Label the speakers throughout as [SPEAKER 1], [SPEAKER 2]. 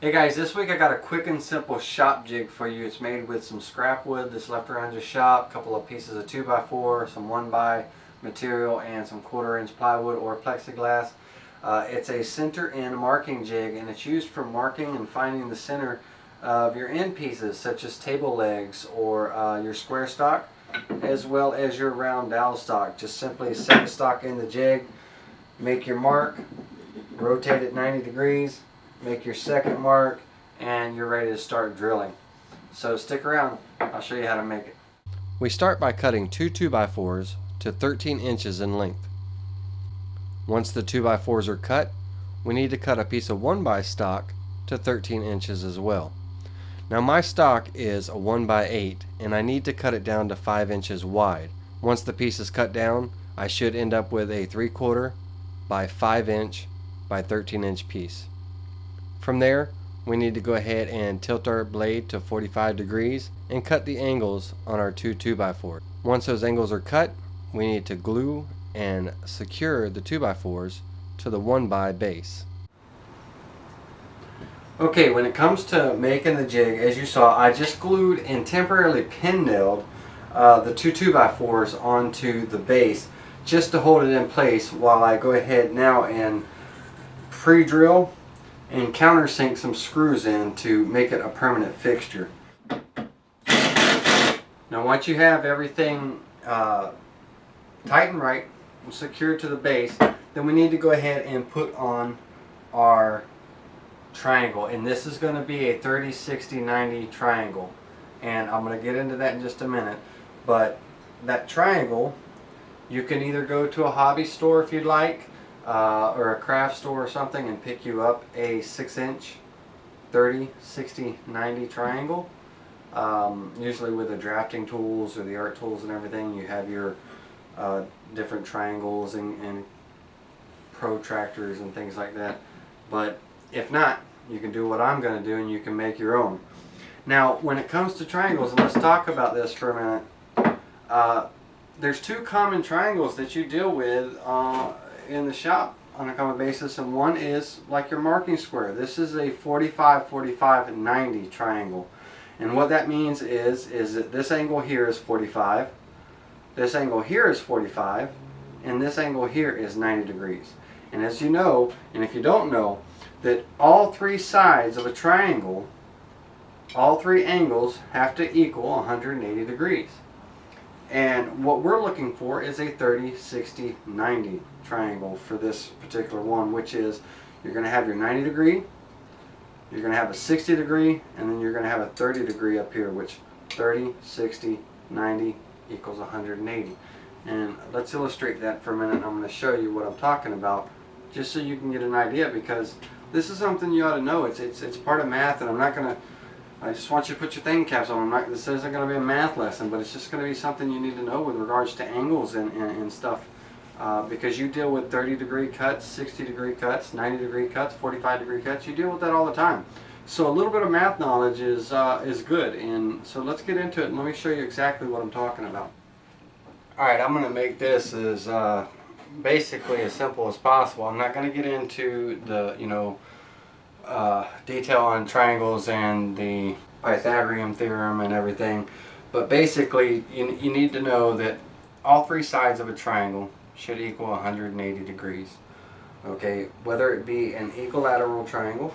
[SPEAKER 1] Hey guys, this week I got a quick and simple shop jig for you. It's made with some scrap wood that's left around your shop, a couple of pieces of 2x4, some 1x material, and some 1/4-inch plywood or plexiglass. It's a center-in marking jig, and it's used for marking and finding the center of your end pieces, such as table legs or your square stock, as well as your round dowel stock. Just simply set the stock in the jig, make your mark, rotate it 90 degrees, make your second mark, and you're ready to start drilling. So stick around, I'll show you how to make it. We start by cutting two 2x4s to 13 inches in length. Once the 2x4s are cut, we need to cut a piece of 1x stock to 13 inches as well. Now my stock is a 1x8 and I need to cut it down to 5 inches wide. Once the piece is cut down, I should end up with a 3/4 by 5 inch by 13 inch piece. From there, we need to go ahead and tilt our blade to 45 degrees and cut the angles on our two 2x4s. Once those angles are cut, we need to glue and secure the 2x4s to the 1x base. Okay, when it comes to making the jig, as you saw, I just glued and temporarily pin nailed the two 2x4s onto the base just to hold it in place while I go ahead now and pre-drill and countersink some screws in to make it a permanent fixture. Now once you have everything tight and right and secured to the base, then we need to go ahead and put on our triangle, and this is going to be a 30, 60, 90 triangle, and I'm going to get into that in just a minute. But that triangle, you can either go to a hobby store if you'd like, or a craft store or something, and pick you up a 6-inch 30, 60, 90 triangle. Usually with the drafting tools or the art tools and everything, you have your different triangles and protractors and things like that. But if not, you can do what I'm going to do and you can make your own. Now when it comes to triangles, let's talk about this for a minute. There's two common triangles that you deal with in the shop on a common basis, and one is like your marking square. This is a 45, 45, 90 triangle, and what that means is that this angle here is 45, this angle here is 45, and this angle here is 90 degrees. And as you know, and if you don't know, that all three sides of a triangle, all three angles have to equal 180 degrees. And what we're looking for is a 30, 60, 90 triangle for this particular one, which is you're going to have your 90 degree, you're going to have a 60 degree, and then you're going to have a 30 degree up here, which 30, 60, 90 equals 180. And let's illustrate that for a minute. I'm going to show you what I'm talking about just so you can get an idea, because this is something you ought to know. It's part of math, and I just want you to put your thinking caps on. This isn't going to be a math lesson, but it's just going to be something you need to know with regards to angles and stuff. Because you deal with 30 degree cuts, 60 degree cuts, 90 degree cuts, 45 degree cuts. You deal with that all the time. So a little bit of math knowledge is good. And so let's get into it and let me show you exactly what I'm talking about. Alright, I'm going to make this as basically as simple as possible. I'm not going to get into the, detail on triangles and the Pythagorean theorem and everything, but basically you need to know that all three sides of a triangle should equal 180 degrees. Okay, whether it be an equilateral triangle.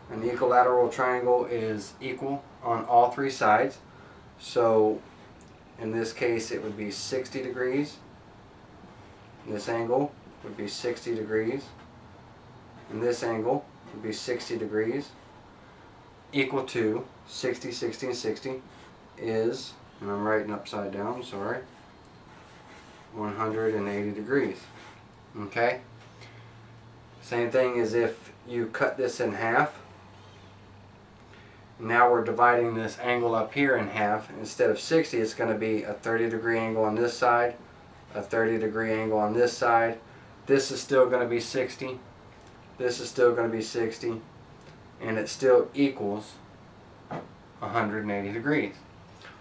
[SPEAKER 1] An equilateral triangle is equal on all three sides, so in this case it would be 60 degrees. This angle would be 60 degrees, and this angle would be 60 degrees, equal to 60, 60, and 60 is, and I'm writing upside down, sorry, 180 degrees. Okay? Same thing as if you cut this in half. Now we're dividing this angle up here in half. Instead of 60, it's going to be a 30 degree angle on this side, a 30 degree angle on this side. This is still going to be 60. This is still going to be 60. And it still equals 180 degrees.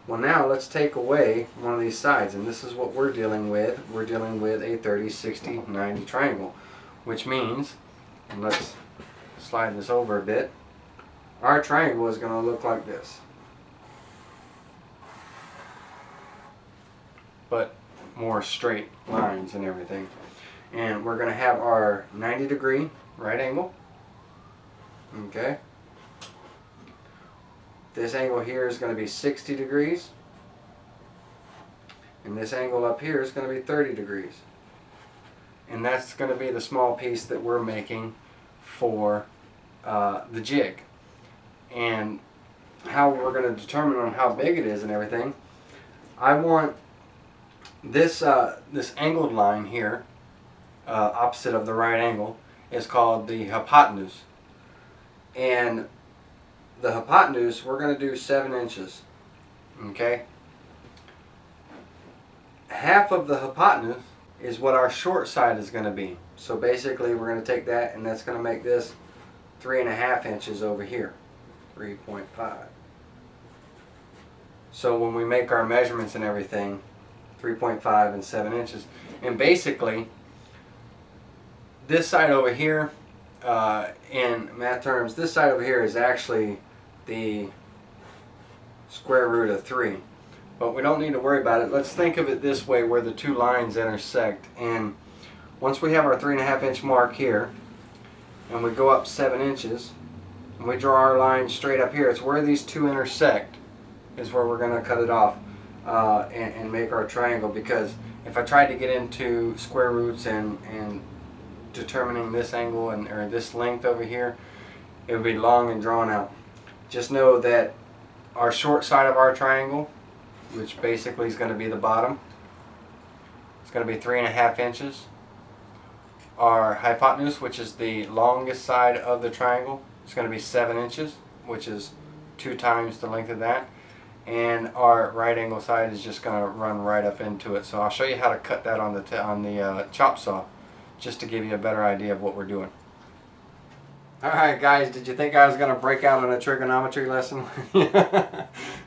[SPEAKER 1] Well, now let's take away one of these sides, and this is what we're dealing with. We're dealing with a 30, 60, 90 triangle, which means And let's slide this over a bit. Our triangle is going to look like this, but more straight lines and everything. And we're going to have our 90-degree right angle. Okay. This angle here is going to be 60 degrees. And this angle up here is going to be 30 degrees. And that's going to be the small piece that we're making for the jig. And how we're going to determine on how big it is and everything, I want this this angled line here, opposite of the right angle, is called the hypotenuse. And the hypotenuse, we're going to do 7 inches. Okay? Half of the hypotenuse is what our short side is going to be. So basically we're going to take that, and that's going to make this 3.5 inches over here. 3.5. So when we make our measurements and everything, 3.5 and 7 inches. And basically, this side over here, in math terms, this side over here is actually the square root of 3. But we don't need to worry about it. Let's think of it this way, where the two lines intersect. And once we have our 3.5 inch mark here, and we go up 7 inches, and we draw our line straight up here, it's where these two intersect is where we're going to cut it off and make our triangle. Because if I tried to get into square roots and determining this angle or this length over here, it would be long and drawn out. Just know that our short side of our triangle, which basically is going to be the bottom, it's going to be 3.5 inches. Our hypotenuse, which is the longest side of the triangle, is going to be 7 inches, which is 2 times the length of that. And our right angle side is just going to run right up into it. So I'll show you how to cut that on the chop saw, just to give you a better idea of what we're doing. Alright guys, did you think I was going to break out on a trigonometry lesson?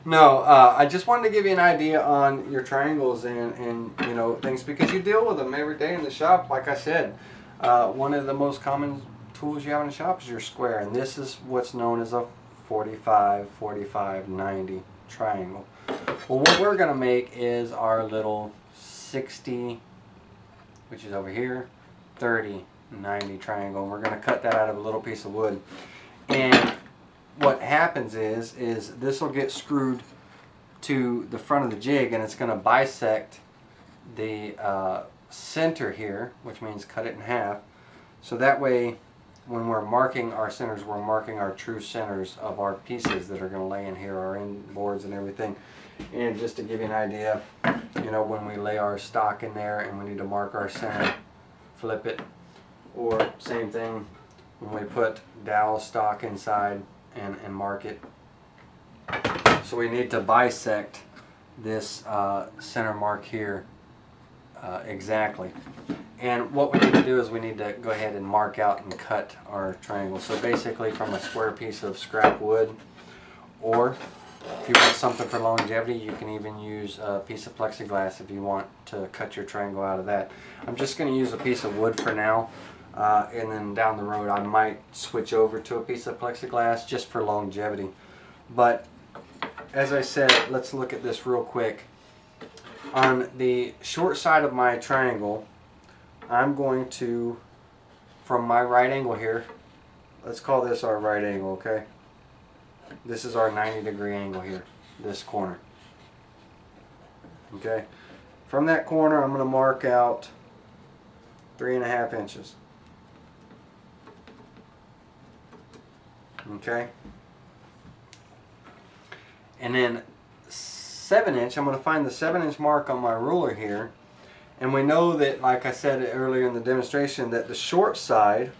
[SPEAKER 1] No, I just wanted to give you an idea on your triangles and you know, things, because you deal with them every day in the shop. Like I said, one of the most common tools you have in the shop is your square, and this is what's known as a 45, 45, 90 triangle. Well, what we're going to make is our little 60, which is over here, 30, 90 triangle, and we're going to cut that out of a little piece of wood. And what happens is this will get screwed to the front of the jig, and it's going to bisect the center here, which means cut it in half. So that way, when we're marking our centers, we're marking our true centers of our pieces that are going to lay in here, our end boards and everything. And just to give you an idea, you know, when we lay our stock in there and we need to mark our center, flip it. Or same thing when we put dowel stock inside and mark it. So we need to bisect this center mark here exactly. And what we need to do is we need to go ahead and mark out and cut our triangle. So basically from a square piece of scrap wood, or if you want something for longevity, you can even use a piece of plexiglass if you want to cut your triangle out of that. I'm just going to use a piece of wood for now. And then down the road I might switch over to a piece of plexiglass just for longevity. But as I said, let's look at this real quick. On the short side of my triangle, I'm going to, from my right angle here, let's call this our right angle, okay? This is our 90-degree angle here, this corner. Okay? From that corner I'm going to mark out 3.5 inches. Okay, and then 7 inch, I'm going to find the 7 inch mark on my ruler here, and we know that, like I said earlier in the demonstration, that the short side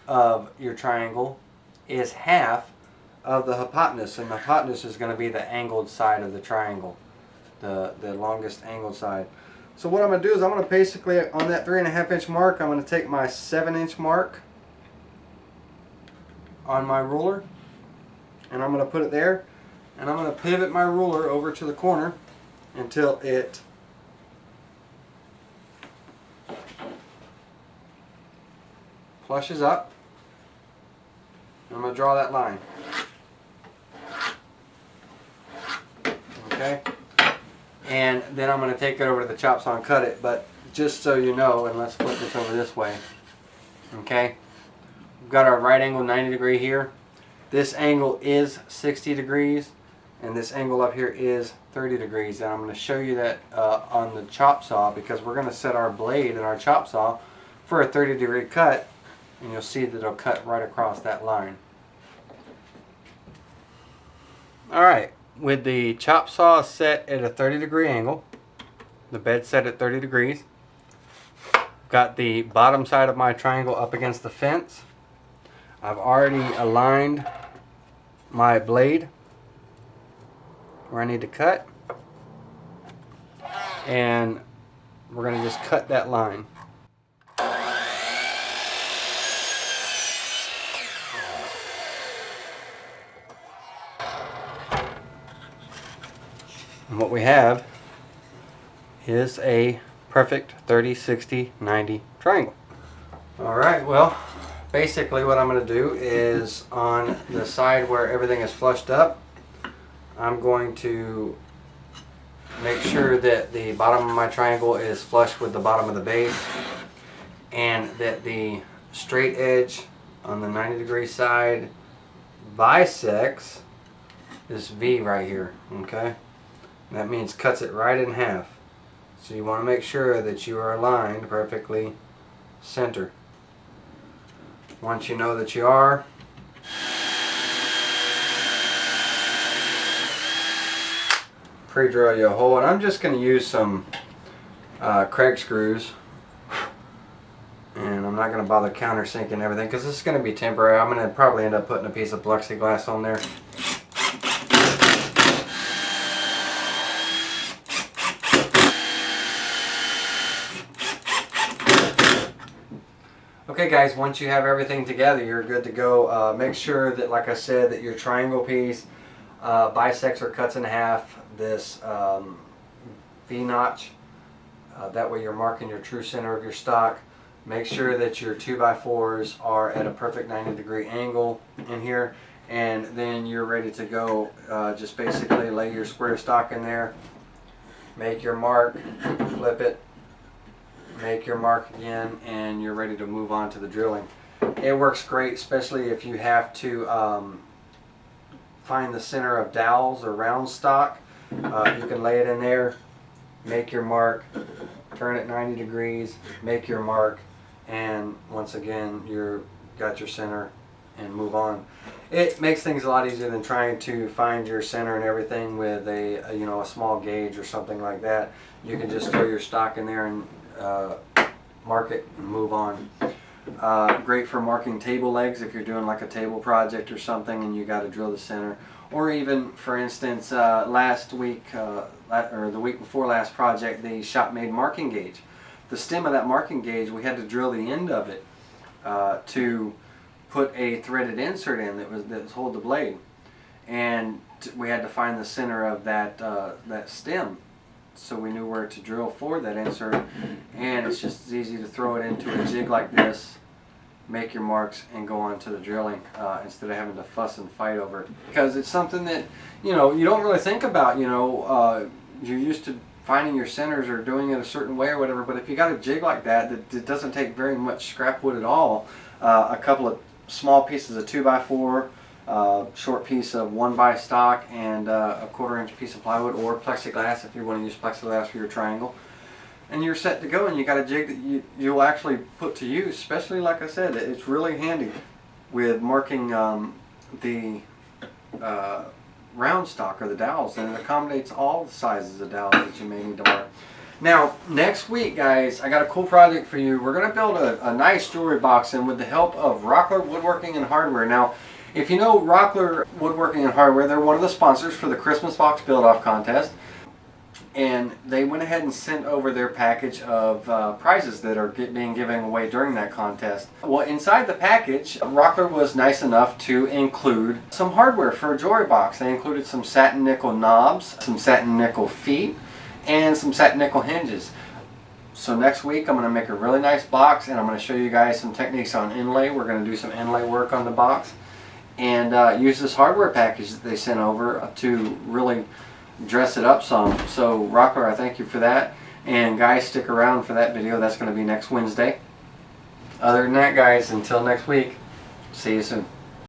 [SPEAKER 1] of your triangle is half of the hypotenuse, and the hypotenuse is going to be the angled side of the triangle, the longest angled side. So what I'm going to do is I'm going to basically, on that 3.5 inch mark, I'm going to take my 7 inch mark on my ruler, and I'm going to put it there, and I'm going to pivot my ruler over to the corner until it flushes up. I'm going to draw that line. Okay? And then I'm going to take it over to the chop saw and cut it. But just so you know, and let's flip this over this way. Okay? We've got our right angle 90 degree here. This angle is 60 degrees. And this angle up here is 30 degrees. And I'm going to show you that on the chop saw, because we're going to set our blade in our chop saw for a 30 degree cut. And you'll see that it'll cut right across that line. Alright, with the chop saw set at a 30 degree angle, the bed set at 30 degrees, got the bottom side of my triangle up against the fence. I've already aligned my blade where I need to cut, and we're going to just cut that line. And what we have is a perfect 30, 60, 90 triangle. Alright, well, basically what I'm going to do is on the side where everything is flushed up, I'm going to make sure that the bottom of my triangle is flush with the bottom of the base, and that the straight edge on the 90 degree side bisects this V right here. Okay, that means cuts it right in half. So you want to make sure that you are aligned perfectly center. Once you know that you are, pre-drill you a hole, and I'm just going to use some Craig screws, and I'm not going to bother countersinking everything because this is going to be temporary. I'm going to probably end up putting a piece of plexiglass on there. Okay guys, once you have everything together, you're good to go. Make sure that, like I said, that your triangle piece bisects or cuts in half this V-notch. That way you're marking your true center of your stock. Make sure that your 2x4s are at a perfect 90 degree angle in here, and then you're ready to go. Just basically lay your square stock in there, make your mark, flip it, make your mark again, and you're ready to move on to the drilling. It works great, especially if you have to find the center of dowels or round stock. You can lay it in there, make your mark, turn it 90 degrees, make your mark, and once again you're got your center and move on. It makes things a lot easier than trying to find your center and everything with a you know, a small gauge or something like that. You can just throw your stock in there and mark it and move on. Great for marking table legs if you're doing like a table project or something and you got to drill the center. Or even, for instance, last week or the week before last project, the shop made marking gauge. The stem of that marking gauge, we had to drill the end of it to put a threaded insert in that was hold the blade, and we had to find the center of that that stem, so we knew where to drill for that insert. And it's just as easy to throw it into a jig like this, make your marks, and go on to the drilling instead of having to fuss and fight over it, because it's something that, you know, you don't really think about. You know, you're used to finding your centers or doing it a certain way or whatever, but if you got a jig like that, it doesn't take very much scrap wood at all. A couple of small pieces of 2x4, short piece of 1x stock, and a 1/4 inch piece of plywood or plexiglass if you want to use plexiglass for your triangle, and you're set to go, and you got a jig that you'll actually put to use. Especially, like I said, it's really handy with marking the round stock or the dowels, and it accommodates all the sizes of dowels that you may need to mark. Now, next week, guys, I got a cool project for you. We're going to build a nice jewelry box, and with the help of Rockler Woodworking and Hardware. Now, if you know Rockler Woodworking and Hardware, they're one of the sponsors for the Christmas Box Build-Off Contest. And they went ahead and sent over their package of prizes that are being given away during that contest. Well, inside the package, Rockler was nice enough to include some hardware for a jewelry box. They included some satin nickel knobs, some satin nickel feet, and some satin nickel hinges. So next week I'm going to make a really nice box, and I'm going to show you guys some techniques on inlay. We're going to do some inlay work on the box, and use this hardware package that they sent over to really dress it up some. So Rockler, I thank you for that, and guys, stick around for that video. That's going to be next Wednesday. Other than that, guys, until next week, see you soon.